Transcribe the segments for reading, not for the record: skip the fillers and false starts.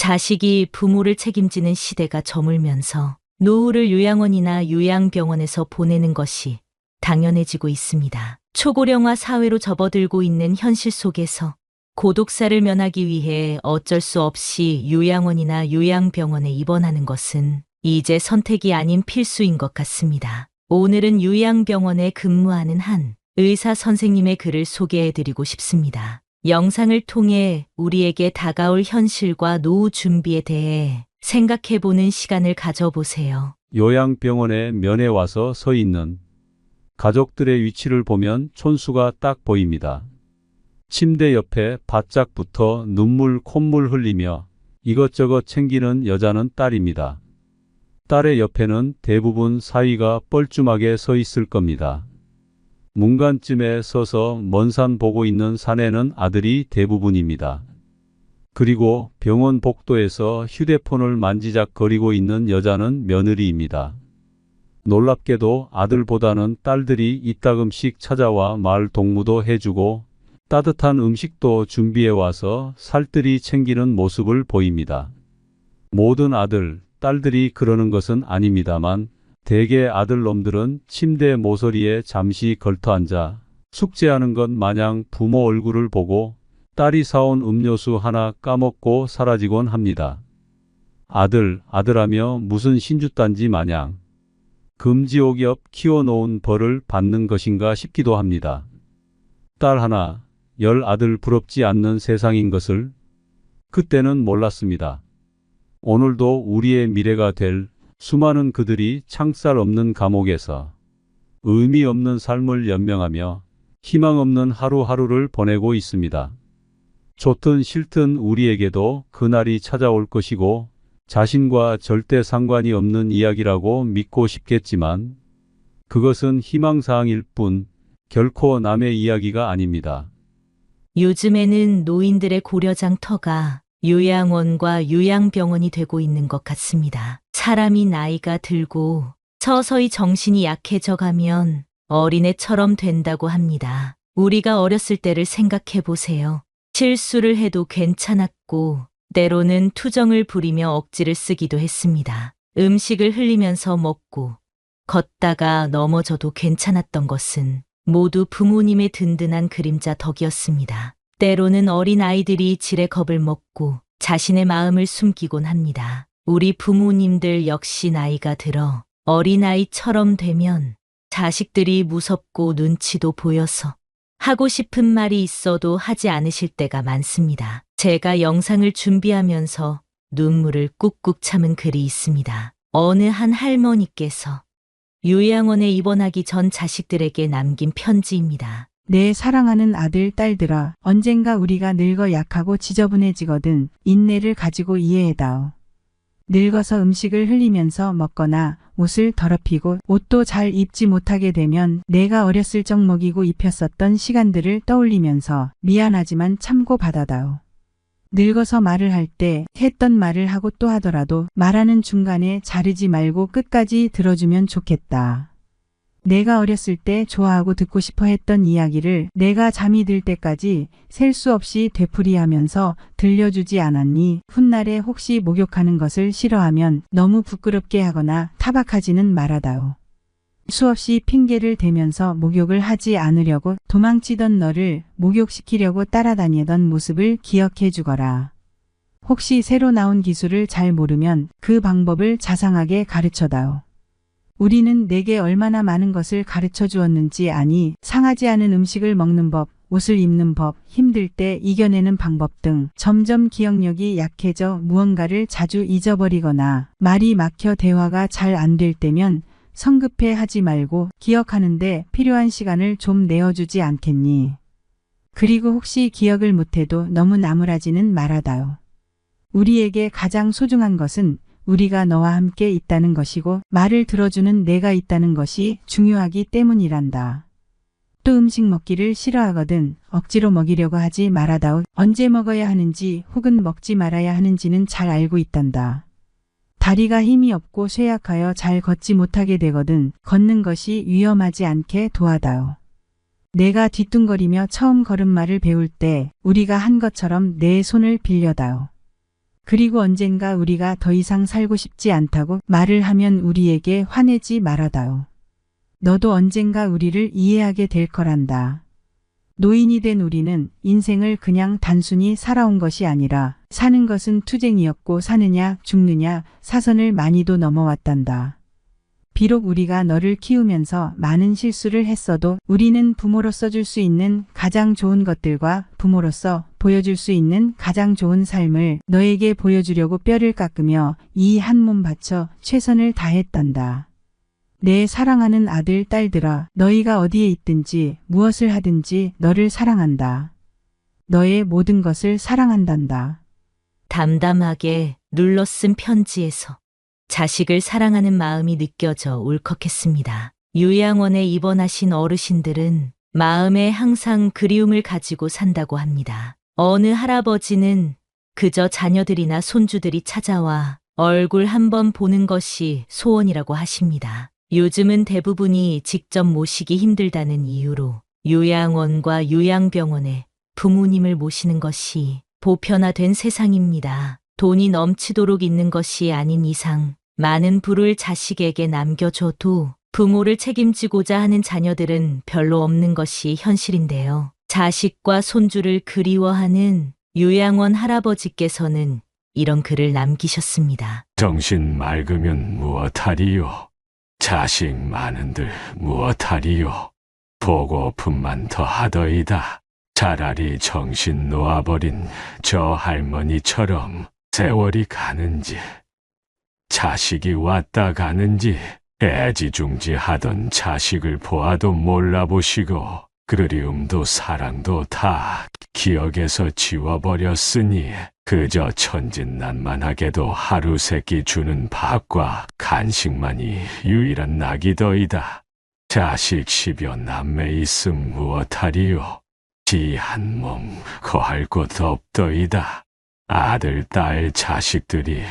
자식이 부모를 책임지는 시대가 저물면서 노후를 요양원이나 요양병원에서 보내는 것이 당연해지고 있습니다. 초고령화 사회로 접어들고 있는 현실 속에서 고독사를 면하기 위해 어쩔 수 없이 요양원이나 요양병원에 입원하는 것은 이제 선택이 아닌 필수인 것 같습니다. 오늘은 요양병원에 근무하는 한 의사 선생님의 글을 소개해드리고 싶습니다. 영상을 통해 우리에게 다가올 현실과 노후 준비에 대해 생각해보는 시간을 가져보세요. 요양병원에 면회 와서 서 있는 가족들의 위치를 보면 촌수가 딱 보입니다. 침대 옆에 바짝 붙어 눈물 콧물 흘리며 이것저것 챙기는 여자는 딸입니다. 딸의 옆에는 대부분 사위가 뻘쭘하게 서 있을 겁니다. 문간쯤에 서서 먼 산 보고 있는 사내는 아들이 대부분입니다. 그리고 병원 복도에서 휴대폰을 만지작거리고 있는 여자는 며느리입니다. 놀랍게도 아들보다는 딸들이 이따금씩 찾아와 말 동무도 해주고 따뜻한 음식도 준비해와서 살뜰히 챙기는 모습을 보입니다. 모든 아들, 딸들이 그러는 것은 아닙니다만 대개 아들놈들은 침대 모서리에 잠시 걸터앉아 숙제하는 것 마냥 부모 얼굴을 보고 딸이 사온 음료수 하나 까먹고 사라지곤 합니다. 아들하며 무슨 신주단지 마냥 금지옥엽 키워놓은 벌을 받는 것인가 싶기도 합니다. 딸 하나, 10 아들 부럽지 않는 세상인 것을 그때는 몰랐습니다. 오늘도 우리의 미래가 될 수많은 그들이 창살 없는 감옥에서 의미 없는 삶을 연명하며 희망 없는 하루하루를 보내고 있습니다. 좋든 싫든 우리에게도 그날이 찾아올 것이고 자신과 절대 상관이 없는 이야기라고 믿고 싶겠지만 그것은 희망사항일 뿐 결코 남의 이야기가 아닙니다. 요즘에는 노인들의 고려장터가 요양원과 요양병원이 되고 있는 것 같습니다. 사람이 나이가 들고 서서히 정신이 약해져 가면 어린애처럼 된다고 합니다. 우리가 어렸을 때를 생각해 보세요. 실수를 해도 괜찮았고 때로는 투정을 부리며 억지를 쓰기도 했습니다. 음식을 흘리면서 먹고 걷다가 넘어져도 괜찮았던 것은 모두 부모님의 든든한 그림자 덕이었습니다. 때로는 어린아이들이 지레 겁을 먹고 자신의 마음을 숨기곤 합니다. 우리 부모님들 역시 나이가 들어 어린아이처럼 되면 자식들이 무섭고 눈치도 보여서 하고 싶은 말이 있어도 하지 않으실 때가 많습니다. 제가 영상을 준비하면서 눈물을 꾹꾹 참은 글이 있습니다. 어느 한 할머니께서 요양원에 입원하기 전 자식들에게 남긴 편지입니다. 내 사랑하는 아들, 딸들아, 언젠가 우리가 늙어 약하고 지저분해지거든 인내를 가지고 이해해다오. 늙어서 음식을 흘리면서 먹거나 옷을 더럽히고 옷도 잘 입지 못하게 되면 내가 어렸을 적 먹이고 입혔었던 시간들을 떠올리면서 미안하지만 참고 받아다오. 늙어서 말을 할 때 했던 말을 하고 또 하더라도 말하는 중간에 자르지 말고 끝까지 들어주면 좋겠다. 내가 어렸을 때 좋아하고 듣고 싶어 했던 이야기를 내가 잠이 들 때까지 셀 수 없이 되풀이하면서 들려주지 않았니? 훗날에 혹시 목욕하는 것을 싫어하면 너무 부끄럽게 하거나 타박하지는 말아다오. 수없이 핑계를 대면서 목욕을 하지 않으려고 도망치던 너를 목욕시키려고 따라다니던 모습을 기억해 주거라. 혹시 새로 나온 기술을 잘 모르면 그 방법을 자상하게 가르쳐다오. 우리는 내게 얼마나 많은 것을 가르쳐 주었는지 아니? 상하지 않은 음식을 먹는 법, 옷을 입는 법, 힘들 때 이겨내는 방법 등 점점 기억력이 약해져 무언가를 자주 잊어버리거나 말이 막혀 대화가 잘 안 될 때면 성급해 하지 말고 기억하는데 필요한 시간을 좀 내어주지 않겠니? 그리고 혹시 기억을 못해도 너무 나무라지는 말아다오. 우리에게 가장 소중한 것은 우리가 너와 함께 있다는 것이고 말을 들어주는 내가 있다는 것이 중요하기 때문이란다. 또 음식 먹기를 싫어하거든 억지로 먹이려고 하지 말아다오. 언제 먹어야 하는지 혹은 먹지 말아야 하는지는 잘 알고 있단다. 다리가 힘이 없고 쇠약하여 잘 걷지 못하게 되거든 걷는 것이 위험하지 않게 도와다오. 내가 뒤뚱거리며 처음 걸음마를 배울 때 우리가 한 것처럼 내 손을 빌려다오. 그리고 언젠가 우리가 더 이상 살고 싶지 않다고 말을 하면 우리에게 화내지 말아다오. 너도 언젠가 우리를 이해하게 될 거란다. 노인이 된 우리는 인생을 그냥 단순히 살아온 것이 아니라 사는 것은 투쟁이었고 사느냐 죽느냐 사선을 많이도 넘어왔단다. 비록 우리가 너를 키우면서 많은 실수를 했어도 우리는 부모로서 줄 수 있는 가장 좋은 것들과 부모로서 보여줄 수 있는 가장 좋은 삶을 너에게 보여주려고 뼈를 깎으며 이 한 몸 바쳐 최선을 다했단다. 내 사랑하는 아들, 딸들아, 너희가 어디에 있든지 무엇을 하든지 너를 사랑한다. 너의 모든 것을 사랑한단다. 담담하게 눌러쓴 편지에서 자식을 사랑하는 마음이 느껴져 울컥했습니다. 요양원에 입원하신 어르신들은 마음에 항상 그리움을 가지고 산다고 합니다. 어느 할아버지는 그저 자녀들이나 손주들이 찾아와 얼굴 한번 보는 것이 소원이라고 하십니다. 요즘은 대부분이 직접 모시기 힘들다는 이유로 요양원과 요양병원에 부모님을 모시는 것이 보편화된 세상입니다. 돈이 넘치도록 있는 것이 아닌 이상 많은 부를 자식에게 남겨줘도 부모를 책임지고자 하는 자녀들은 별로 없는 것이 현실인데요. 자식과 손주를 그리워하는 요양원 할아버지께서는 이런 글을 남기셨습니다. 정신 맑으면 무엇하리요? 자식 많은들 무엇하리요? 보고품만 더하더이다. 차라리 정신 놓아버린 저 할머니처럼 세월이 가는지 자식이 왔다 가는지 애지중지하던 자식을 보아도 몰라보시고 그리움도 사랑도 다 기억에서 지워버렸으니 그저 천진난만하게도 하루 세끼 주는 밥과 간식만이 유일한 낙이더이다. 자식 10여 남매 있음 무엇하리요? 지 한 몸 거할 곳 없더이다. 아들, 딸, 자식들이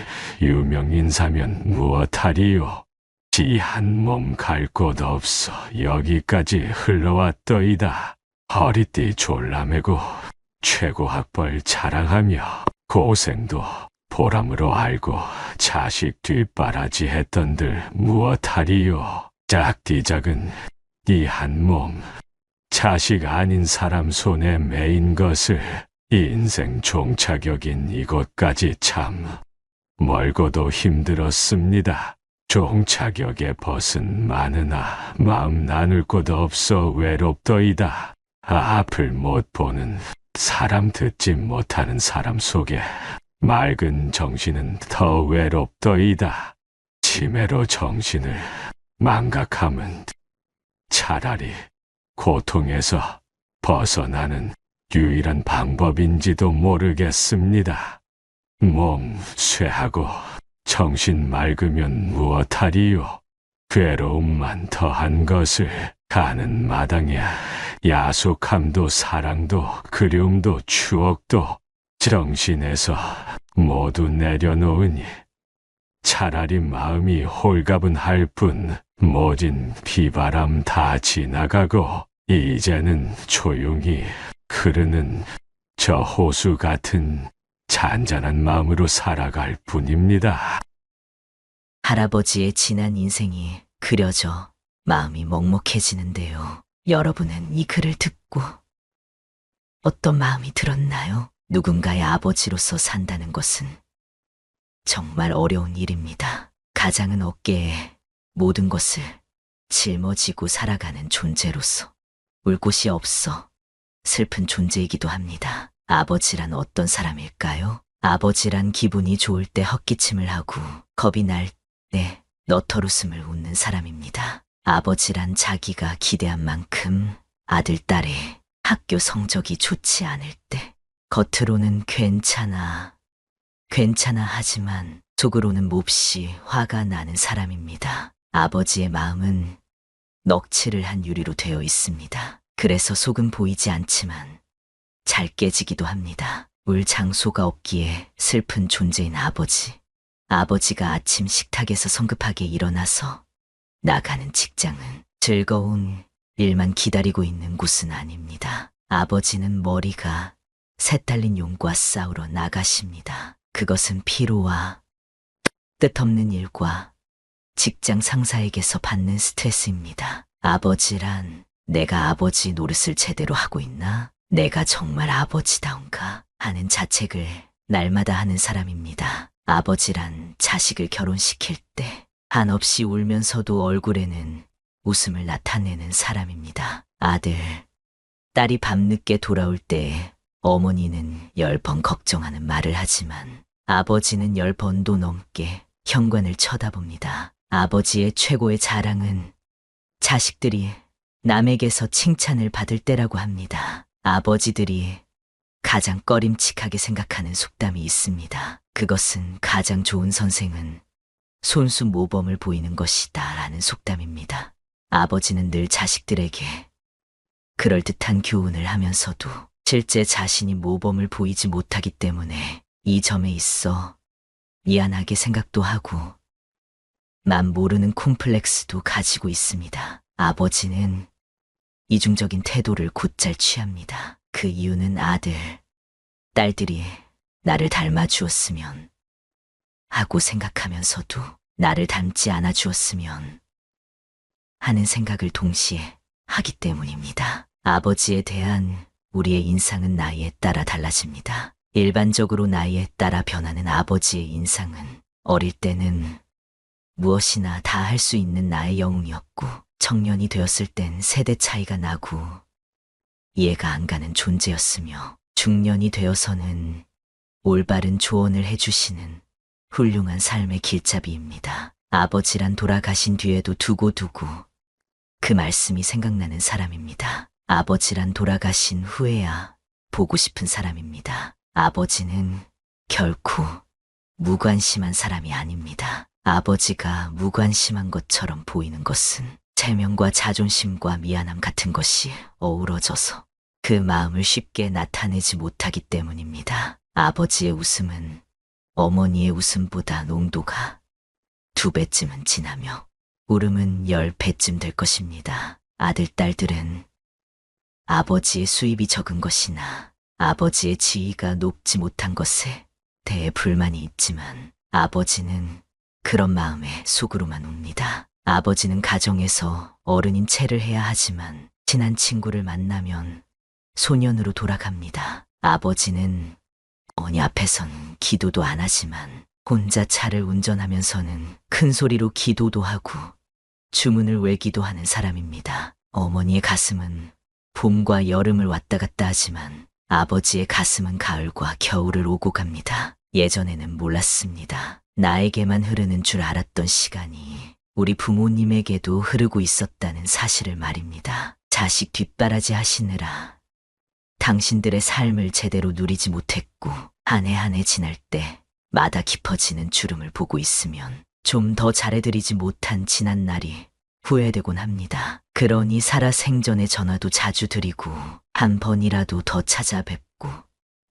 유명인사면 무엇하리요? 지 한 몸 갈 곳 없어 여기까지 흘러왔더이다. 허리띠 졸라매고 최고 학벌 자랑하며 고생도 보람으로 알고 자식 뒷바라지 했던들 무엇하리요? 작디 작은 이 한 몸 자식 아닌 사람 손에 매인 것을 인생 종착역인 이곳까지 참 멀고도 힘들었습니다. 종착역에 벗은 많으나 마음 나눌 곳 없어 외롭더이다. 앞을 못 보는 사람 듣지 못하는 사람 속에 맑은 정신은 더 외롭더이다. 치매로 정신을 망각하면 차라리 고통에서 벗어나는 유일한 방법인지도 모르겠습니다. 몸 쇠하고 정신 맑으면 무엇하리요? 괴로움만 더한 것을 가는 마당에 야속함도 사랑도 그리움도 추억도 정신에서 모두 내려놓으니 차라리 마음이 홀가분할 뿐 모진 비바람 다 지나가고 이제는 조용히 흐르는 저 호수 같은 잔잔한 마음으로 살아갈 뿐입니다. 할아버지의 지난 인생이 그려져 마음이 먹먹해지는데요. 여러분은 이 글을 듣고 어떤 마음이 들었나요? 누군가의 아버지로서 산다는 것은 정말 어려운 일입니다. 가장은 어깨에 모든 것을 짊어지고 살아가는 존재로서 울 곳이 없어 슬픈 존재이기도 합니다. 아버지란 어떤 사람일까요? 아버지란 기분이 좋을 때 헛기침을 하고 겁이 날 때 너털웃음을 웃는 사람입니다. 아버지란 자기가 기대한 만큼 아들, 딸의 학교 성적이 좋지 않을 때 겉으로는 괜찮아 하지만 속으로는 몹시 화가 나는 사람입니다. 아버지의 마음은 넋칠을 한 유리로 되어 있습니다. 그래서 속은 보이지 않지만 잘 깨지기도 합니다. 울 장소가 없기에 슬픈 존재인 아버지. 아버지가 아침 식탁에서 성급하게 일어나서 나가는 직장은 즐거운 일만 기다리고 있는 곳은 아닙니다. 아버지는 머리가 새딸린 용과 싸우러 나가십니다. 그것은 피로와 뜻없는 일과 직장 상사에게서 받는 스트레스입니다. 아버지란 내가 아버지 노릇을 제대로 하고 있나? 내가 정말 아버지다운가? 하는 자책을 날마다 하는 사람입니다. 아버지란 자식을 결혼시킬 때 한없이 울면서도 얼굴에는 웃음을 나타내는 사람입니다. 아들, 딸이 밤늦게 돌아올 때 어머니는 10번 걱정하는 말을 하지만 아버지는 10번도 넘게 현관을 쳐다봅니다. 아버지의 최고의 자랑은 자식들이 남에게서 칭찬을 받을 때라고 합니다. 아버지들이 가장 꺼림칙하게 생각하는 속담이 있습니다. 그것은 가장 좋은 선생은 손수 모범을 보이는 것이다 라는 속담입니다. 아버지는 늘 자식들에게 그럴듯한 교훈을 하면서도 실제 자신이 모범을 보이지 못하기 때문에 이 점에 있어 미안하게 생각도 하고 남 모르는 콤플렉스도 가지고 있습니다. 아버지는 이중적인 태도를 곧잘 취합니다. 그 이유는 아들, 딸들이 나를 닮아 주었으면 하고 생각하면서도 나를 닮지 않아 주었으면 하는 생각을 동시에 하기 때문입니다. 아버지에 대한 우리의 인상은 나이에 따라 달라집니다. 일반적으로 나이에 따라 변하는 아버지의 인상은 어릴 때는 무엇이나 다 할 수 있는 나의 영웅이었고 청년이 되었을 땐 세대 차이가 나고 이해가 안 가는 존재였으며 중년이 되어서는 올바른 조언을 해주시는 훌륭한 삶의 길잡이입니다. 아버지란 돌아가신 뒤에도 두고두고 그 말씀이 생각나는 사람입니다. 아버지란 돌아가신 후에야 보고 싶은 사람입니다. 아버지는 결코 무관심한 사람이 아닙니다. 아버지가 무관심한 것처럼 보이는 것은 체면과 자존심과 미안함 같은 것이 어우러져서 그 마음을 쉽게 나타내지 못하기 때문입니다. 아버지의 웃음은 어머니의 웃음보다 농도가 2배쯤은 진하며 울음은 10배쯤 될 것입니다. 아들, 딸들은 아버지의 수입이 적은 것이나 아버지의 지위가 높지 못한 것에 대해 불만이 있지만 아버지는 그런 마음에 속으로만 웁니다. 아버지는 가정에서 어른인 체를 해야 하지만 친한 친구를 만나면 소년으로 돌아갑니다. 아버지는 어머니 앞에선 기도도 안 하지만 혼자 차를 운전하면서는 큰 소리로 기도도 하고 주문을 외기도 하는 사람입니다. 어머니의 가슴은 봄과 여름을 왔다 갔다 하지만 아버지의 가슴은 가을과 겨울을 오고 갑니다. 예전에는 몰랐습니다. 나에게만 흐르는 줄 알았던 시간이 우리 부모님에게도 흐르고 있었다는 사실을 말입니다. 자식 뒷바라지 하시느라 당신들의 삶을 제대로 누리지 못했고 한 해 한 해 지날 때마다 깊어지는 주름을 보고 있으면 좀 더 잘해드리지 못한 지난 날이 후회되곤 합니다. 그러니 살아생전에 전화도 자주 드리고 한 번이라도 더 찾아뵙고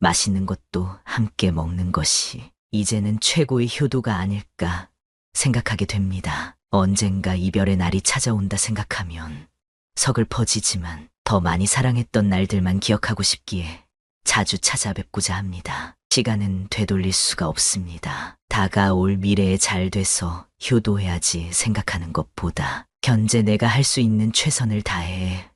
맛있는 것도 함께 먹는 것이 이제는 최고의 효도가 아닐까 생각하게 됩니다. 언젠가 이별의 날이 찾아온다 생각하면 서글퍼지지만 더 많이 사랑했던 날들만 기억하고 싶기에 자주 찾아뵙고자 합니다. 시간은 되돌릴 수가 없습니다. 다가올 미래에 잘 돼서 효도해야지 생각하는 것보다 현재 내가 할 수 있는 최선을 다해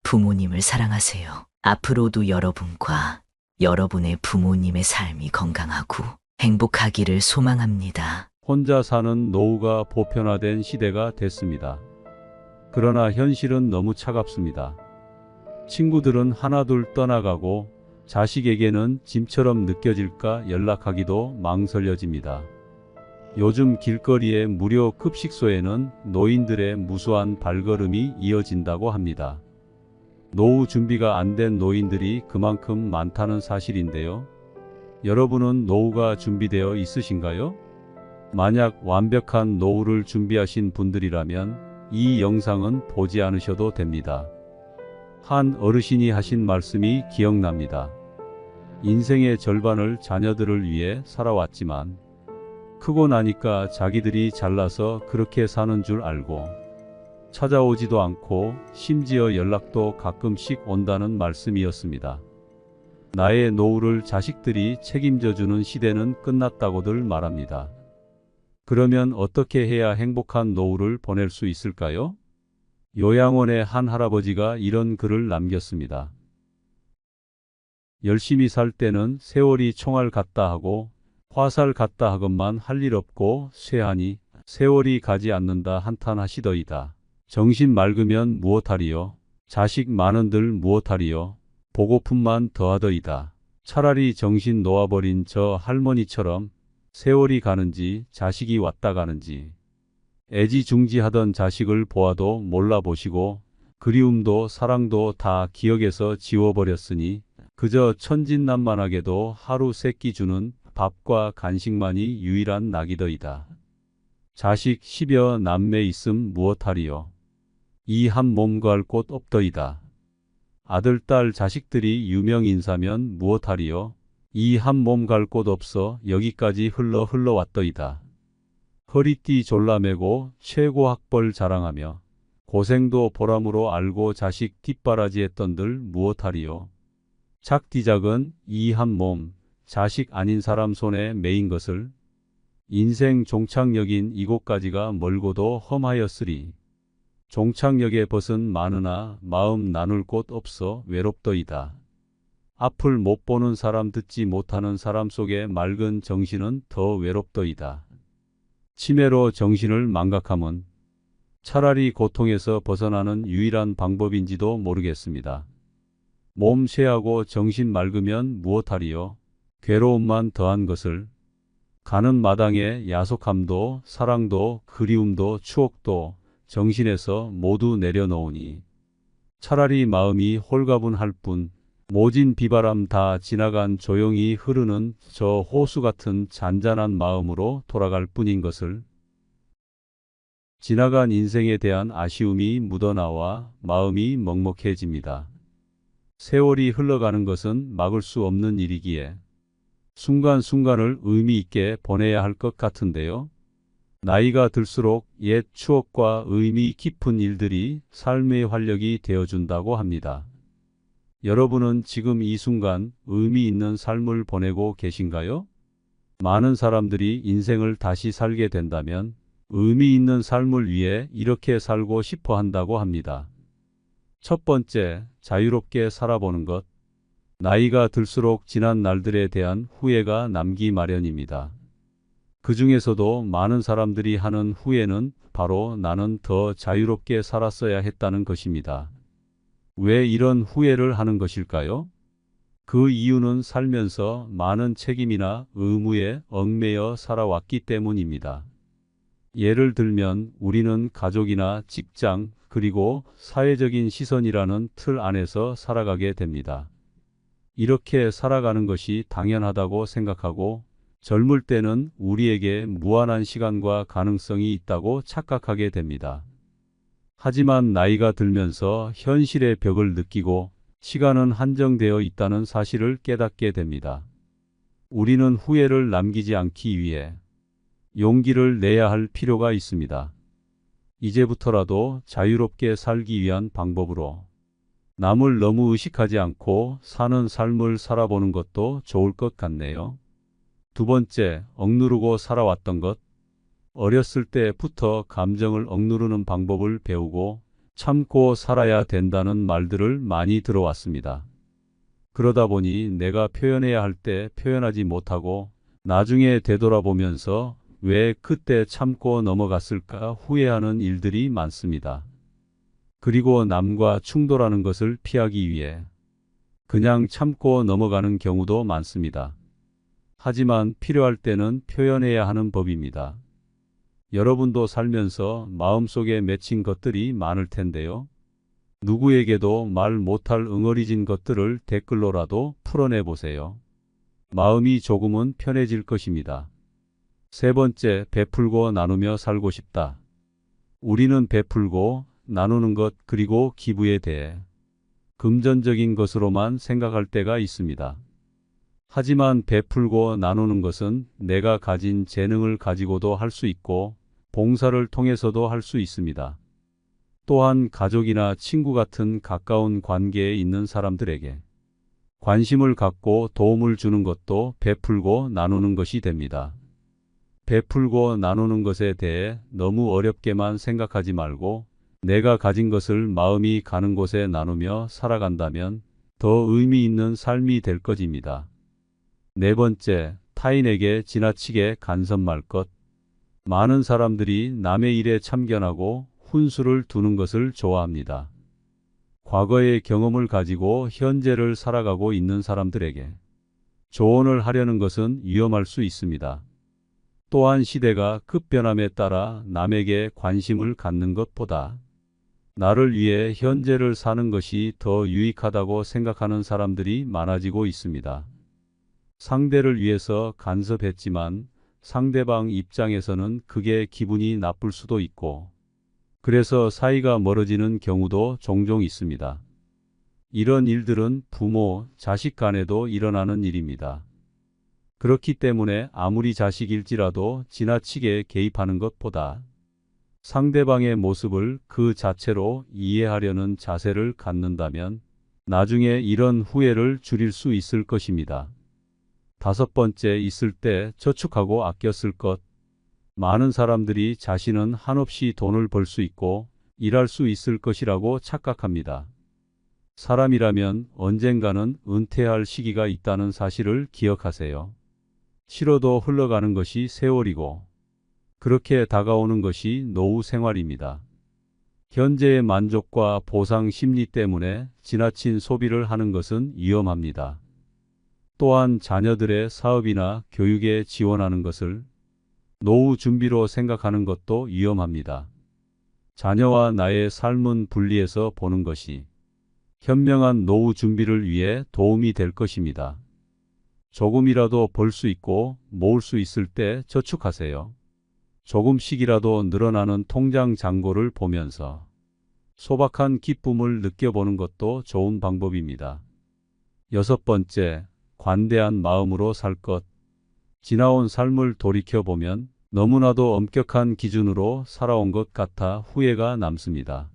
부모님을 사랑하세요. 앞으로도 여러분과 여러분의 부모님의 삶이 건강하고 행복하기를 소망합니다. 혼자 사는 노후가 보편화된 시대가 됐습니다. 그러나 현실은 너무 차갑습니다. 친구들은 하나둘 떠나가고 자식에게는 짐처럼 느껴질까 연락하기도 망설여집니다. 요즘 길거리의 무료 급식소에는 노인들의 무수한 발걸음이 이어진다고 합니다. 노후 준비가 안 된 노인들이 그만큼 많다는 사실인데요. 여러분은 노후가 준비되어 있으신가요? 만약 완벽한 노후를 준비하신 분들이라면 이 영상은 보지 않으셔도 됩니다. 한 어르신이 하신 말씀이 기억납니다. 인생의 절반을 자녀들을 위해 살아왔지만 크고 나니까 자기들이 잘나서 그렇게 사는 줄 알고 찾아오지도 않고 심지어 연락도 가끔씩 온다는 말씀이었습니다. 나의 노후를 자식들이 책임져 주는 시대는 끝났다고들 말합니다. 그러면 어떻게 해야 행복한 노후를 보낼 수 있을까요? 요양원의 한 할아버지가 이런 글을 남겼습니다. 열심히 살 때는 세월이 총알 같다 하고 화살 같다 하건만 할 일 없고 쇠하니 세월이 가지 않는다 한탄하시더이다. 정신 맑으면 무엇하리요? 자식 많은들 무엇하리요? 보고품만 더하더이다. 차라리 정신 놓아버린 저 할머니처럼 세월이 가는지 자식이 왔다 가는지 애지중지하던 자식을 보아도 몰라보시고 그리움도 사랑도 다 기억에서 지워버렸으니 그저 천진난만하게도 하루 세끼 주는 밥과 간식만이 유일한 낙이더이다. 자식 10여 남매 있음 무엇하리요? 이 한 몸 구할 곳 없더이다. 아들, 딸, 자식들이 유명인사면 무엇하리요? 이 한 몸 갈 곳 없어 여기까지 흘러왔더이다. 허리띠 졸라매고 최고 학벌 자랑하며 고생도 보람으로 알고 자식 뒷바라지했던들 무엇하리요? 작디작은 이 한 몸, 자식 아닌 사람 손에 매인 것을 인생 종착역인 이곳까지가 멀고도 험하였으리. 종착역에 벗은 많으나 마음 나눌 곳 없어 외롭더이다. 앞을 못 보는 사람 듣지 못하는 사람 속에 맑은 정신은 더 외롭더이다. 치매로 정신을 망각함은 차라리 고통에서 벗어나는 유일한 방법인지도 모르겠습니다. 몸 쇠하고 정신 맑으면 무엇하리요? 괴로움만 더한 것을. 가는 마당에 야속함도 사랑도 그리움도 추억도 정신에서 모두 내려놓으니 차라리 마음이 홀가분할 뿐 모진 비바람 다 지나간 조용히 흐르는 저 호수 같은 잔잔한 마음으로 돌아갈 뿐인 것을. 지나간 인생에 대한 아쉬움이 묻어나와 마음이 먹먹해집니다. 세월이 흘러가는 것은 막을 수 없는 일이기에 순간순간을 의미 있게 보내야 할 것 같은데요. 나이가 들수록 옛 추억과 의미 깊은 일들이 삶의 활력이 되어준다고 합니다. 여러분은 지금 이 순간 의미 있는 삶을 보내고 계신가요? 많은 사람들이 인생을 다시 살게 된다면 의미 있는 삶을 위해 이렇게 살고 싶어 한다고 합니다. 첫 번째, 자유롭게 살아보는 것. 나이가 들수록 지난 날들에 대한 후회가 남기 마련입니다. 그 중에서도 많은 사람들이 하는 후회는 바로 나는 더 자유롭게 살았어야 했다는 것입니다. 왜 이런 후회를 하는 것일까요? 그 이유는 살면서 많은 책임이나 의무에 얽매여 살아왔기 때문입니다. 예를 들면 우리는 가족이나 직장 그리고 사회적인 시선이라는 틀 안에서 살아가게 됩니다. 이렇게 살아가는 것이 당연하다고 생각하고 젊을 때는 우리에게 무한한 시간과 가능성이 있다고 착각하게 됩니다. 하지만 나이가 들면서 현실의 벽을 느끼고 시간은 한정되어 있다는 사실을 깨닫게 됩니다. 우리는 후회를 남기지 않기 위해 용기를 내야 할 필요가 있습니다. 이제부터라도 자유롭게 살기 위한 방법으로 남을 너무 의식하지 않고 사는 삶을 살아보는 것도 좋을 것 같네요. 두 번째, 억누르고 살아왔던 것. 어렸을 때부터 감정을 억누르는 방법을 배우고 참고 살아야 된다는 말들을 많이 들어왔습니다. 그러다 보니 내가 표현해야 할 때 표현하지 못하고 나중에 되돌아보면서 왜 그때 참고 넘어갔을까 후회하는 일들이 많습니다. 그리고 남과 충돌하는 것을 피하기 위해 그냥 참고 넘어가는 경우도 많습니다. 하지만 필요할 때는 표현해야 하는 법입니다. 여러분도 살면서 마음속에 맺힌 것들이 많을 텐데요. 누구에게도 말 못할 응어리진 것들을 댓글로라도 풀어내 보세요. 마음이 조금은 편해질 것입니다. 세 번째, 베풀고 나누며 살고 싶다. 우리는 베풀고 나누는 것 그리고 기부에 대해 금전적인 것으로만 생각할 때가 있습니다. 하지만 베풀고 나누는 것은 내가 가진 재능을 가지고도 할 수 있고 봉사를 통해서도 할 수 있습니다. 또한 가족이나 친구 같은 가까운 관계에 있는 사람들에게 관심을 갖고 도움을 주는 것도 베풀고 나누는 것이 됩니다. 베풀고 나누는 것에 대해 너무 어렵게만 생각하지 말고 내가 가진 것을 마음이 가는 곳에 나누며 살아간다면 더 의미 있는 삶이 될 것입니다. 네 번째, 타인에게 지나치게 간섭 말 것. 많은 사람들이 남의 일에 참견하고 훈수를 두는 것을 좋아합니다. 과거의 경험을 가지고 현재를 살아가고 있는 사람들에게 조언을 하려는 것은 위험할 수 있습니다. 또한 시대가 급변함에 따라 남에게 관심을 갖는 것보다 나를 위해 현재를 사는 것이 더 유익하다고 생각하는 사람들이 많아지고 있습니다. 상대를 위해서 간섭했지만 상대방 입장에서는 그게 기분이 나쁠 수도 있고 그래서 사이가 멀어지는 경우도 종종 있습니다. 이런 일들은 부모, 자식 간에도 일어나는 일입니다. 그렇기 때문에 아무리 자식일지라도 지나치게 개입하는 것보다 상대방의 모습을 그 자체로 이해하려는 자세를 갖는다면 나중에 이런 후회를 줄일 수 있을 것입니다. 다섯 번째, 있을 때 저축하고 아껴 쓸 것. 많은 사람들이 자신은 한없이 돈을 벌 수 있고 일할 수 있을 것이라고 착각합니다. 사람이라면 언젠가는 은퇴할 시기가 있다는 사실을 기억하세요. 싫어도 흘러가는 것이 세월이고 그렇게 다가오는 것이 노후 생활입니다. 현재의 만족과 보상 심리 때문에 지나친 소비를 하는 것은 위험합니다. 또한 자녀들의 사업이나 교육에 지원하는 것을 노후 준비로 생각하는 것도 위험합니다. 자녀와 나의 삶은 분리해서 보는 것이 현명한 노후 준비를 위해 도움이 될 것입니다. 조금이라도 벌 수 있고 모을 수 있을 때 저축하세요. 조금씩이라도 늘어나는 통장 잔고를 보면서 소박한 기쁨을 느껴보는 것도 좋은 방법입니다. 여섯 번째, 관대한 마음으로 살 것. 지나온 삶을 돌이켜보면 너무나도 엄격한 기준으로 살아온 것 같아 후회가 남습니다.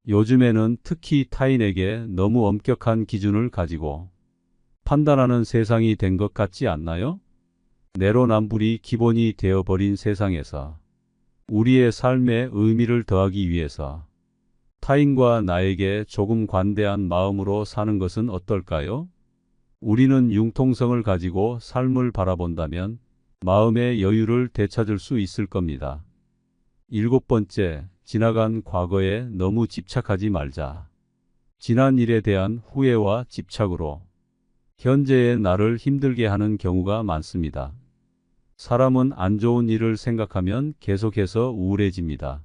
요즘에는 특히 타인에게 너무 엄격한 기준을 가지고 판단하는 세상이 된 것 같지 않나요? 내로남불이 기본이 되어버린 세상에서 우리의 삶에 의미를 더하기 위해서 타인과 나에게 조금 관대한 마음으로 사는 것은 어떨까요? 우리는 융통성을 가지고 삶을 바라본다면 마음의 여유를 되찾을 수 있을 겁니다. 일곱 번째, 지나간 과거에 너무 집착하지 말자. 지난 일에 대한 후회와 집착으로 현재의 나를 힘들게 하는 경우가 많습니다. 사람은 안 좋은 일을 생각하면 계속해서 우울해집니다.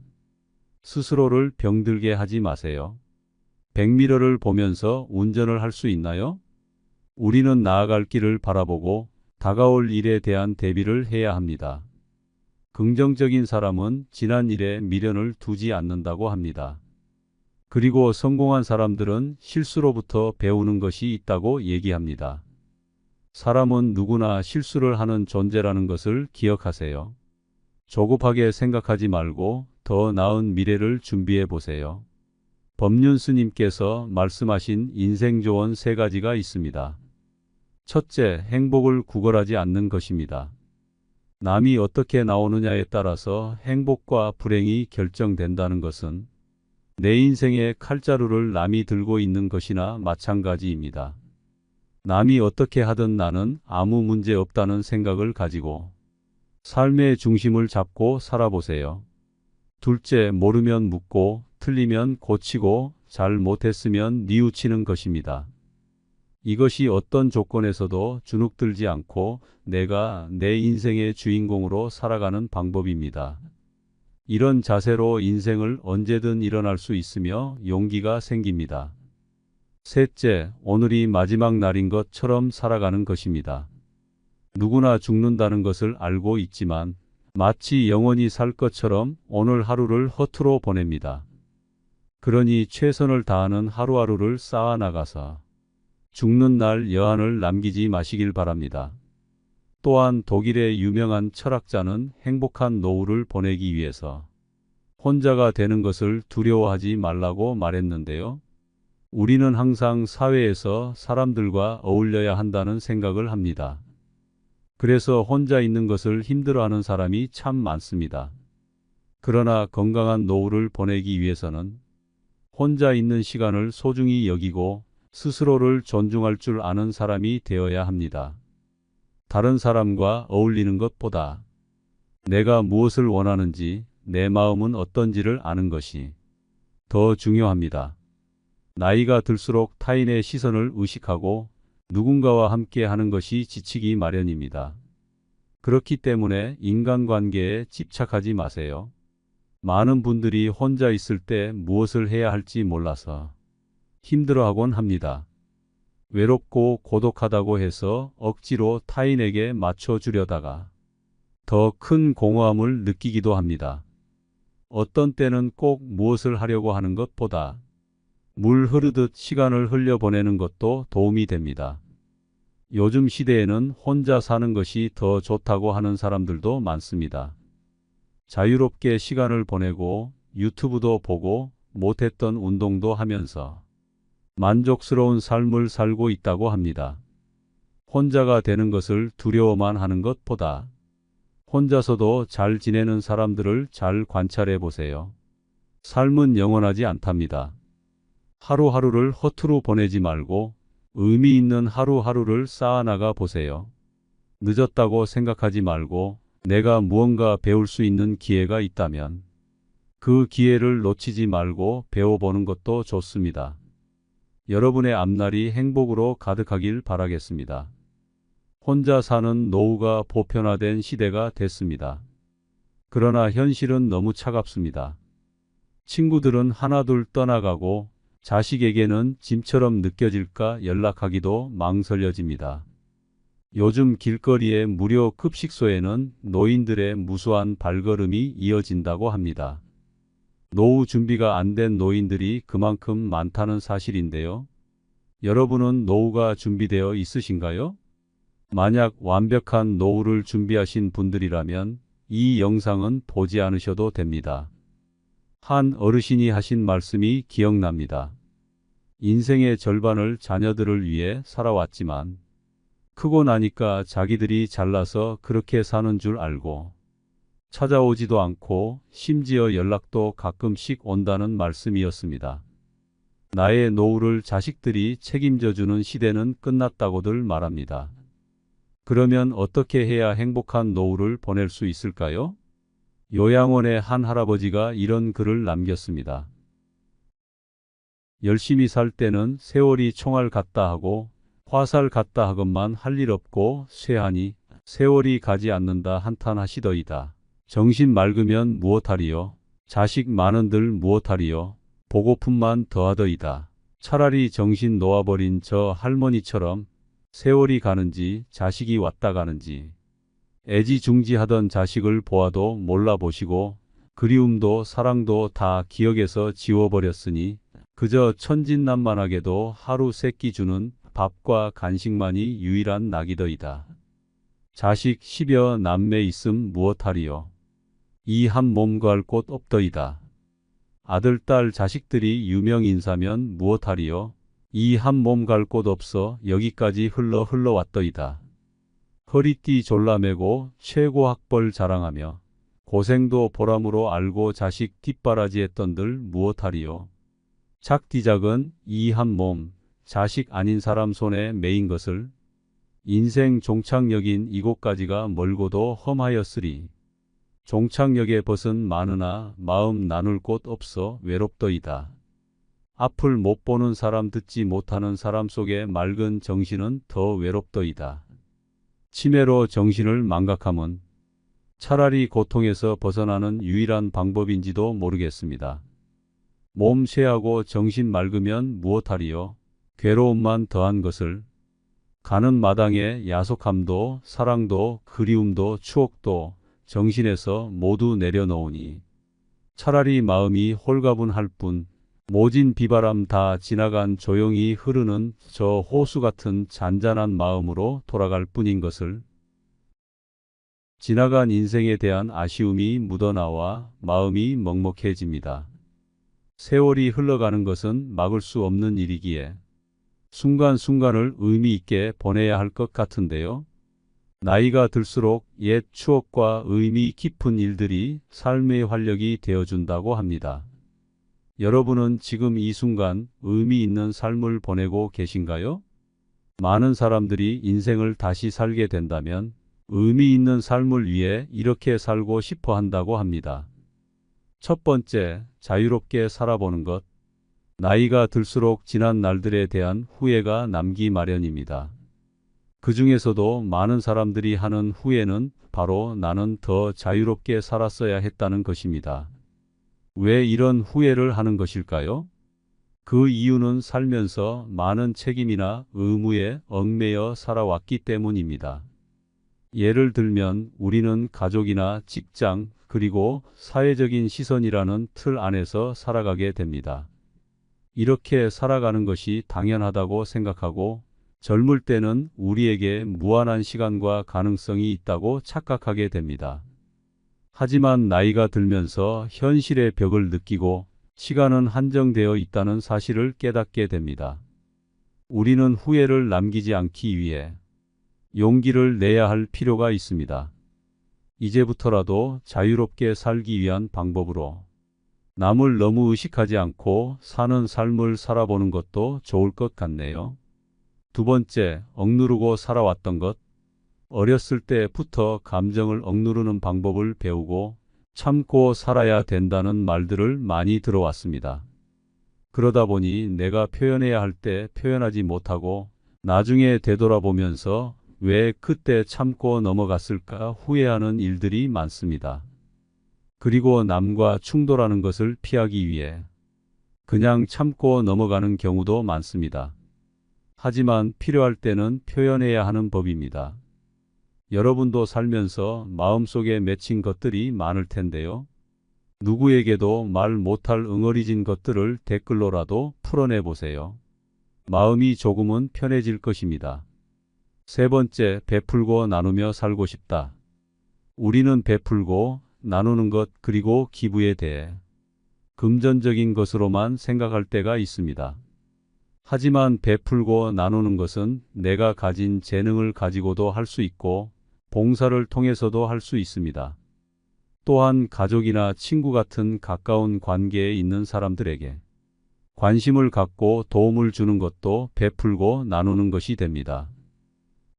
스스로를 병들게 하지 마세요. 백미러를 보면서 운전을 할 수 있나요? 우리는 나아갈 길을 바라보고 다가올 일에 대한 대비를 해야 합니다. 긍정적인 사람은 지난 일에 미련을 두지 않는다고 합니다. 그리고 성공한 사람들은 실수로부터 배우는 것이 있다고 얘기합니다. 사람은 누구나 실수를 하는 존재라는 것을 기억하세요. 조급하게 생각하지 말고 더 나은 미래를 준비해 보세요. 법륜 스님께서 말씀하신 인생 조언 3가지가 있습니다. 첫째, 행복을 구걸하지 않는 것입니다. 남이 어떻게 나오느냐에 따라서 행복과 불행이 결정된다는 것은 내 인생의 칼자루를 남이 들고 있는 것이나 마찬가지입니다. 남이 어떻게 하든 나는 아무 문제 없다는 생각을 가지고 삶의 중심을 잡고 살아보세요. 둘째, 모르면 묻고 틀리면 고치고 잘 못했으면 뉘우치는 것입니다. 이것이 어떤 조건에서도 주눅들지 않고 내가 내 인생의 주인공으로 살아가는 방법입니다. 이런 자세로 인생을 언제든 일어날 수 있으며 용기가 생깁니다. 셋째, 오늘이 마지막 날인 것처럼 살아가는 것입니다. 누구나 죽는다는 것을 알고 있지만 마치 영원히 살 것처럼 오늘 하루를 허투루 보냅니다. 그러니 최선을 다하는 하루하루를 쌓아나가서 죽는 날 여한을 남기지 마시길 바랍니다. 또한 독일의 유명한 철학자는 행복한 노후를 보내기 위해서 혼자가 되는 것을 두려워하지 말라고 말했는데요. 우리는 항상 사회에서 사람들과 어울려야 한다는 생각을 합니다. 그래서 혼자 있는 것을 힘들어하는 사람이 참 많습니다. 그러나 건강한 노후를 보내기 위해서는 혼자 있는 시간을 소중히 여기고 스스로를 존중할 줄 아는 사람이 되어야 합니다. 다른 사람과 어울리는 것보다 내가 무엇을 원하는지, 내 마음은 어떤지를 아는 것이 더 중요합니다. 나이가 들수록 타인의 시선을 의식하고 누군가와 함께 하는 것이 지치기 마련입니다. 그렇기 때문에 인간관계에 집착하지 마세요. 많은 분들이 혼자 있을 때 무엇을 해야 할지 몰라서 힘들어하곤 합니다. 외롭고 고독하다고 해서 억지로 타인에게 맞춰주려다가 더 큰 공허함을 느끼기도 합니다. 어떤 때는 꼭 무엇을 하려고 하는 것보다 물 흐르듯 시간을 흘려보내는 것도 도움이 됩니다. 요즘 시대에는 혼자 사는 것이 더 좋다고 하는 사람들도 많습니다. 자유롭게 시간을 보내고 유튜브도 보고 못했던 운동도 하면서 만족스러운 삶을 살고 있다고 합니다. 혼자가 되는 것을 두려워만 하는 것보다 혼자서도 잘 지내는 사람들을 잘 관찰해 보세요. 삶은 영원하지 않답니다. 하루하루를 허투루 보내지 말고 의미 있는 하루하루를 쌓아나가 보세요. 늦었다고 생각하지 말고 내가 무언가 배울 수 있는 기회가 있다면 그 기회를 놓치지 말고 배워보는 것도 좋습니다. 여러분의 앞날이 행복으로 가득하길 바라겠습니다. 혼자 사는 노후가 보편화된 시대가 됐습니다. 그러나 현실은 너무 차갑습니다. 친구들은 하나둘 떠나가고 자식에게는 짐처럼 느껴질까 연락하기도 망설여집니다. 요즘 길거리의 무료 급식소에는 노인들의 무수한 발걸음이 이어진다고 합니다. 노후 준비가 안 된 노인들이 그만큼 많다는 사실인데요. 여러분은 노후가 준비되어 있으신가요? 만약 완벽한 노후를 준비하신 분들이라면 이 영상은 보지 않으셔도 됩니다. 한 어르신이 하신 말씀이 기억납니다. 인생의 절반을 자녀들을 위해 살아왔지만 크고 나니까 자기들이 잘나서 그렇게 사는 줄 알고 찾아오지도 않고 심지어 연락도 가끔씩 온다는 말씀이었습니다. 나의 노후를 자식들이 책임져주는 시대는 끝났다고들 말합니다. 그러면 어떻게 해야 행복한 노후를 보낼 수 있을까요? 요양원의 한 할아버지가 이런 글을 남겼습니다. 열심히 살 때는 세월이 총알 같다 하고 화살 같다 하건만 할 일 없고 쇠하니 세월이 가지 않는다 한탄하시더이다. 정신 맑으면 무엇하리요? 자식 많은들 무엇하리요? 보고품만 더하더이다. 차라리 정신 놓아버린 저 할머니처럼 세월이 가는지 자식이 왔다 가는지 애지중지하던 자식을 보아도 몰라보시고 그리움도 사랑도 다 기억에서 지워버렸으니 그저 천진난만하게도 하루 세끼 주는 밥과 간식만이 유일한 낙이더이다. 자식 10여 남매 있음 무엇하리요? 이 한 몸 구할 곳 없더이다. 아들 딸 자식들이 유명인사면 무엇하리요? 이 한 몸 갈 곳 없어 여기까지 흘러왔더이다. 허리띠 졸라매고 최고 학벌 자랑하며 고생도 보람으로 알고 자식 뒷바라지했던들 무엇하리요? 작디작은 이 한 몸, 자식 아닌 사람 손에 매인 것을 인생 종착역인 이곳까지가 멀고도 험하였으리. 종착역에 벗은 많으나 마음 나눌 곳 없어 외롭더이다. 앞을 못 보는 사람 듣지 못하는 사람 속에 맑은 정신은 더 외롭더이다. 치매로 정신을 망각함은 차라리 고통에서 벗어나는 유일한 방법인지도 모르겠습니다. 몸 쇠하고 정신 맑으면 무엇하리요? 괴로움만 더한 것을. 가는 마당에 야속함도 사랑도 그리움도 추억도 정신에서 모두 내려놓으니 차라리 마음이 홀가분할 뿐 모진 비바람 다 지나간 조용히 흐르는 저 호수 같은 잔잔한 마음으로 돌아갈 뿐인 것을. 지나간 인생에 대한 아쉬움이 묻어나와 마음이 먹먹해집니다. 세월이 흘러가는 것은 막을 수 없는 일이기에 순간순간을 의미 있게 보내야 할 것 같은데요. 나이가 들수록 옛 추억과 의미 깊은 일들이 삶의 활력이 되어준다고 합니다. 여러분은 지금 이 순간 의미 있는 삶을 보내고 계신가요? 많은 사람들이 인생을 다시 살게 된다면 의미 있는 삶을 위해 이렇게 살고 싶어 한다고 합니다. 첫 번째, 자유롭게 살아보는 것. 나이가 들수록 지난 날들에 대한 후회가 남기 마련입니다. 그 중에서도 많은 사람들이 하는 후회는 바로 나는 더 자유롭게 살았어야 했다는 것입니다. 왜 이런 후회를 하는 것일까요? 그 이유는 살면서 많은 책임이나 의무에 얽매여 살아왔기 때문입니다. 예를 들면 우리는 가족이나 직장, 그리고 사회적인 시선이라는 틀 안에서 살아가게 됩니다. 이렇게 살아가는 것이 당연하다고 생각하고 젊을 때는 우리에게 무한한 시간과 가능성이 있다고 착각하게 됩니다. 하지만 나이가 들면서 현실의 벽을 느끼고 시간은 한정되어 있다는 사실을 깨닫게 됩니다. 우리는 후회를 남기지 않기 위해 용기를 내야 할 필요가 있습니다. 이제부터라도 자유롭게 살기 위한 방법으로 남을 너무 의식하지 않고 사는 삶을 살아보는 것도 좋을 것 같네요. 두 번째, 억누르고 살아왔던 것. 어렸을 때부터 감정을 억누르는 방법을 배우고 참고 살아야 된다는 말들을 많이 들어왔습니다. 그러다 보니 내가 표현해야 할 때 표현하지 못하고 나중에 되돌아보면서 왜 그때 참고 넘어갔을까 후회하는 일들이 많습니다. 그리고 남과 충돌하는 것을 피하기 위해 그냥 참고 넘어가는 경우도 많습니다. 하지만 필요할 때는 표현해야 하는 법입니다. 여러분도 살면서 마음속에 맺힌 것들이 많을 텐데요. 누구에게도 말 못할 응어리진 것들을 댓글로라도 풀어내 보세요. 마음이 조금은 편해질 것입니다. 세 번째, 베풀고 나누며 살고 싶다. 우리는 베풀고 나누는 것 그리고 기부에 대해 금전적인 것으로만 생각할 때가 있습니다. 하지만 베풀고 나누는 것은 내가 가진 재능을 가지고도 할 수 있고 봉사를 통해서도 할 수 있습니다. 또한 가족이나 친구 같은 가까운 관계에 있는 사람들에게 관심을 갖고 도움을 주는 것도 베풀고 나누는 것이 됩니다.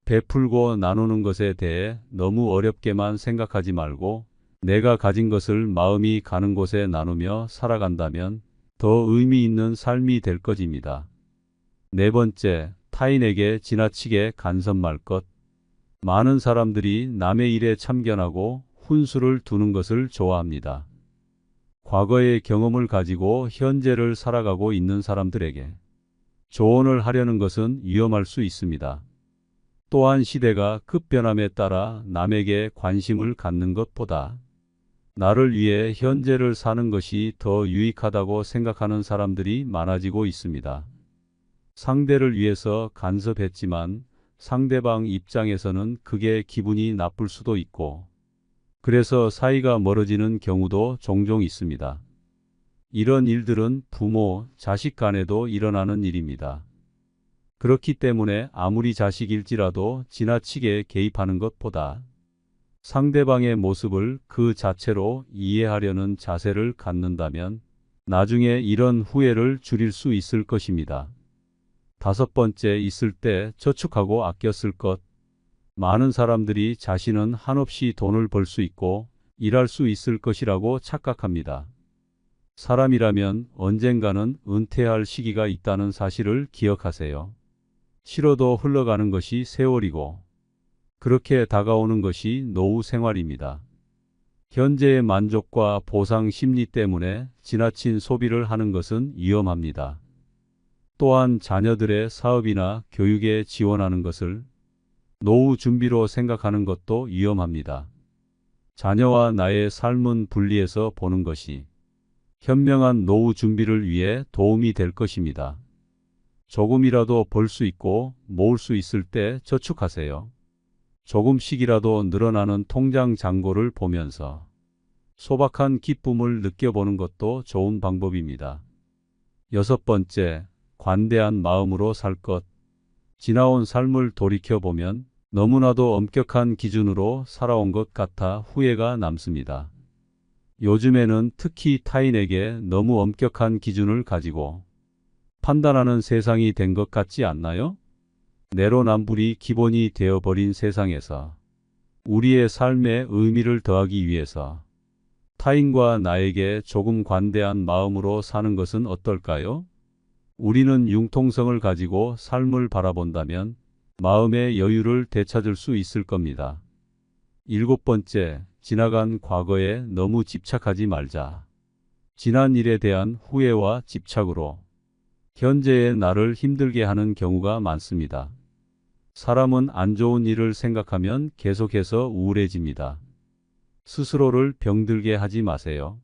베풀고 나누는 것에 대해 너무 어렵게만 생각하지 말고 내가 가진 것을 마음이 가는 곳에 나누며 살아간다면 더 의미 있는 삶이 될 것입니다. 네 번째, 타인에게 지나치게 간섭 말 것. 많은 사람들이 남의 일에 참견하고 훈수를 두는 것을 좋아합니다. 과거의 경험을 가지고 현재를 살아가고 있는 사람들에게 조언을 하려는 것은 위험할 수 있습니다. 또한 시대가 급변함에 따라 남에게 관심을 갖는 것보다 나를 위해 현재를 사는 것이 더 유익하다고 생각하는 사람들이 많아지고 있습니다. 상대를 위해서 간섭했지만 상대방 입장에서는 그게 기분이 나쁠 수도 있고 그래서 사이가 멀어지는 경우도 종종 있습니다. 이런 일들은 부모, 자식 간에도 일어나는 일입니다. 그렇기 때문에 아무리 자식일지라도 지나치게 개입하는 것보다 상대방의 모습을 그 자체로 이해하려는 자세를 갖는다면 나중에 이런 후회를 줄일 수 있을 것입니다. 다섯 번째, 있을 때 저축하고 아껴 쓸 것. 많은 사람들이 자신은 한없이 돈을 벌 수 있고 일할 수 있을 것이라고 착각합니다. 사람이라면 언젠가는 은퇴할 시기가 있다는 사실을 기억하세요. 싫어도 흘러가는 것이 세월이고 그렇게 다가오는 것이 노후 생활입니다. 현재의 만족과 보상 심리 때문에 지나친 소비를 하는 것은 위험합니다. 또한 자녀들의 사업이나 교육에 지원하는 것을 노후 준비로 생각하는 것도 위험합니다. 자녀와 나의 삶은 분리해서 보는 것이 현명한 노후 준비를 위해 도움이 될 것입니다. 조금이라도 벌 수 있고 모을 수 있을 때 저축하세요. 조금씩이라도 늘어나는 통장 잔고를 보면서 소박한 기쁨을 느껴보는 것도 좋은 방법입니다. 6번째, 관대한 마음으로 살 것. 지나온 삶을 돌이켜보면 너무나도 엄격한 기준으로 살아온 것 같아 후회가 남습니다. 요즘에는 특히 타인에게 너무 엄격한 기준을 가지고 판단하는 세상이 된 것 같지 않나요? 내로남불이 기본이 되어버린 세상에서 우리의 삶에 의미를 더하기 위해서 타인과 나에게 조금 관대한 마음으로 사는 것은 어떨까요? 우리는 융통성을 가지고 삶을 바라본다면 마음의 여유를 되찾을 수 있을 겁니다. 7번째, 지나간 과거에 너무 집착하지 말자. 지난 일에 대한 후회와 집착으로 현재의 나를 힘들게 하는 경우가 많습니다. 사람은 안 좋은 일을 생각하면 계속해서 우울해집니다. 스스로를 병들게 하지 마세요.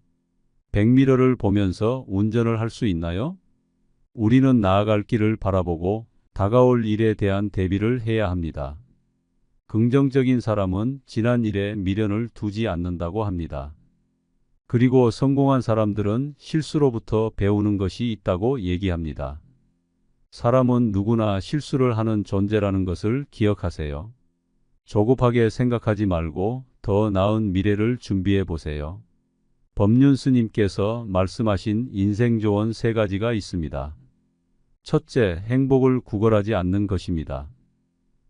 백미러를 보면서 운전을 할 수 있나요? 우리는 나아갈 길을 바라보고 다가올 일에 대한 대비를 해야 합니다. 긍정적인 사람은 지난 일에 미련을 두지 않는다고 합니다. 그리고 성공한 사람들은 실수로부터 배우는 것이 있다고 얘기합니다. 사람은 누구나 실수를 하는 존재라는 것을 기억하세요. 조급하게 생각하지 말고 더 나은 미래를 준비해 보세요. 법륜 스님께서 말씀하신 인생 조언 3가지가 있습니다. 첫째, 행복을 구걸하지 않는 것입니다.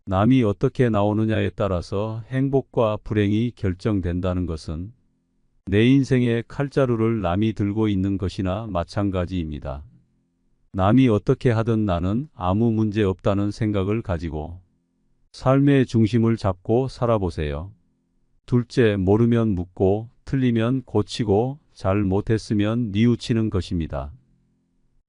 남이 어떻게 나오느냐에 따라서 행복과 불행이 결정된다는 것은 내 인생의 칼자루를 남이 들고 있는 것이나 마찬가지입니다. 남이 어떻게 하든 나는 아무 문제 없다는 생각을 가지고 삶의 중심을 잡고 살아보세요. 둘째, 모르면 묻고 틀리면 고치고 잘 못했으면 뉘우치는 것입니다.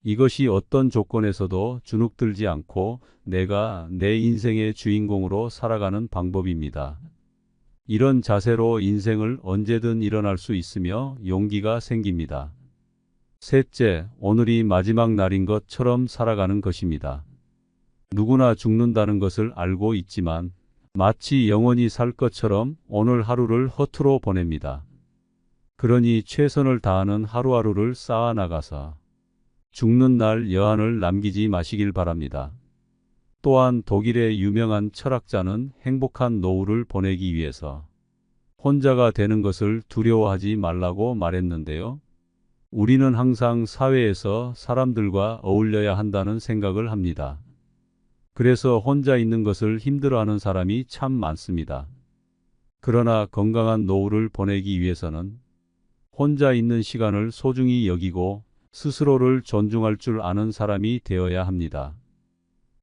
이것이 어떤 조건에서도 주눅들지 않고 내가 내 인생의 주인공으로 살아가는 방법입니다. 이런 자세로 인생을 언제든 일어날 수 있으며 용기가 생깁니다. 셋째, 오늘이 마지막 날인 것처럼 살아가는 것입니다. 누구나 죽는다는 것을 알고 있지만 마치 영원히 살 것처럼 오늘 하루를 허투루 보냅니다. 그러니 최선을 다하는 하루하루를 쌓아나가서 죽는 날 여한을 남기지 마시길 바랍니다. 또한 독일의 유명한 철학자는 행복한 노후를 보내기 위해서 혼자가 되는 것을 두려워하지 말라고 말했는데요. 우리는 항상 사회에서 사람들과 어울려야 한다는 생각을 합니다. 그래서 혼자 있는 것을 힘들어하는 사람이 참 많습니다. 그러나 건강한 노후를 보내기 위해서는 혼자 있는 시간을 소중히 여기고 스스로를 존중할 줄 아는 사람이 되어야 합니다.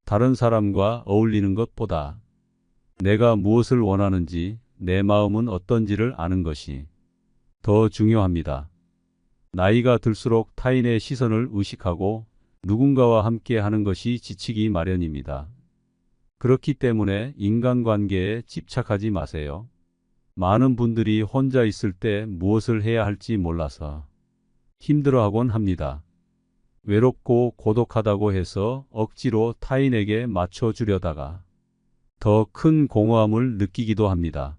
다른 사람과 어울리는 것보다 내가 무엇을 원하는지, 내 마음은 어떤지를 아는 것이 더 중요합니다. 나이가 들수록 타인의 시선을 의식하고 누군가와 함께 하는 것이 지치기 마련입니다. 그렇기 때문에 인간관계에 집착하지 마세요. 많은 분들이 혼자 있을 때 무엇을 해야 할지 몰라서 힘들어하곤 합니다. 외롭고 고독하다고 해서 억지로 타인에게 맞춰주려다가 더 큰 공허함을 느끼기도 합니다.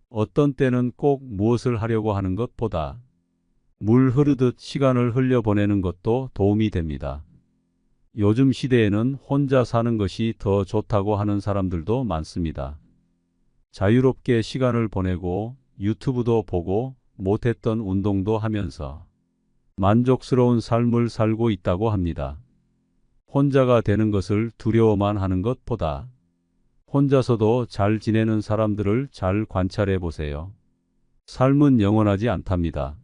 어떤 때는 꼭 무엇을 하려고 하는 것보다 물 흐르듯 시간을 흘려보내는 것도 도움이 됩니다. 요즘 시대에는 혼자 사는 것이 더 좋다고 하는 사람들도 많습니다. 자유롭게 시간을 보내고 유튜브도 보고 못했던 운동도 하면서 만족스러운 삶을 살고 있다고 합니다. 혼자가 되는 것을 두려워만 하는 것보다 혼자서도 잘 지내는 사람들을 잘 관찰해 보세요. 삶은 영원하지 않답니다.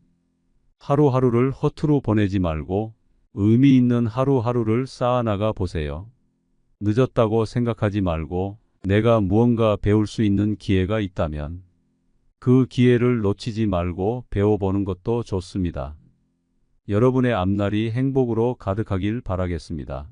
하루하루를 허투루 보내지 말고 의미 있는 하루하루를 쌓아나가 보세요. 늦었다고 생각하지 말고 내가 무언가 배울 수 있는 기회가 있다면 그 기회를 놓치지 말고 배워보는 것도 좋습니다. 여러분의 앞날이 행복으로 가득하길 바라겠습니다.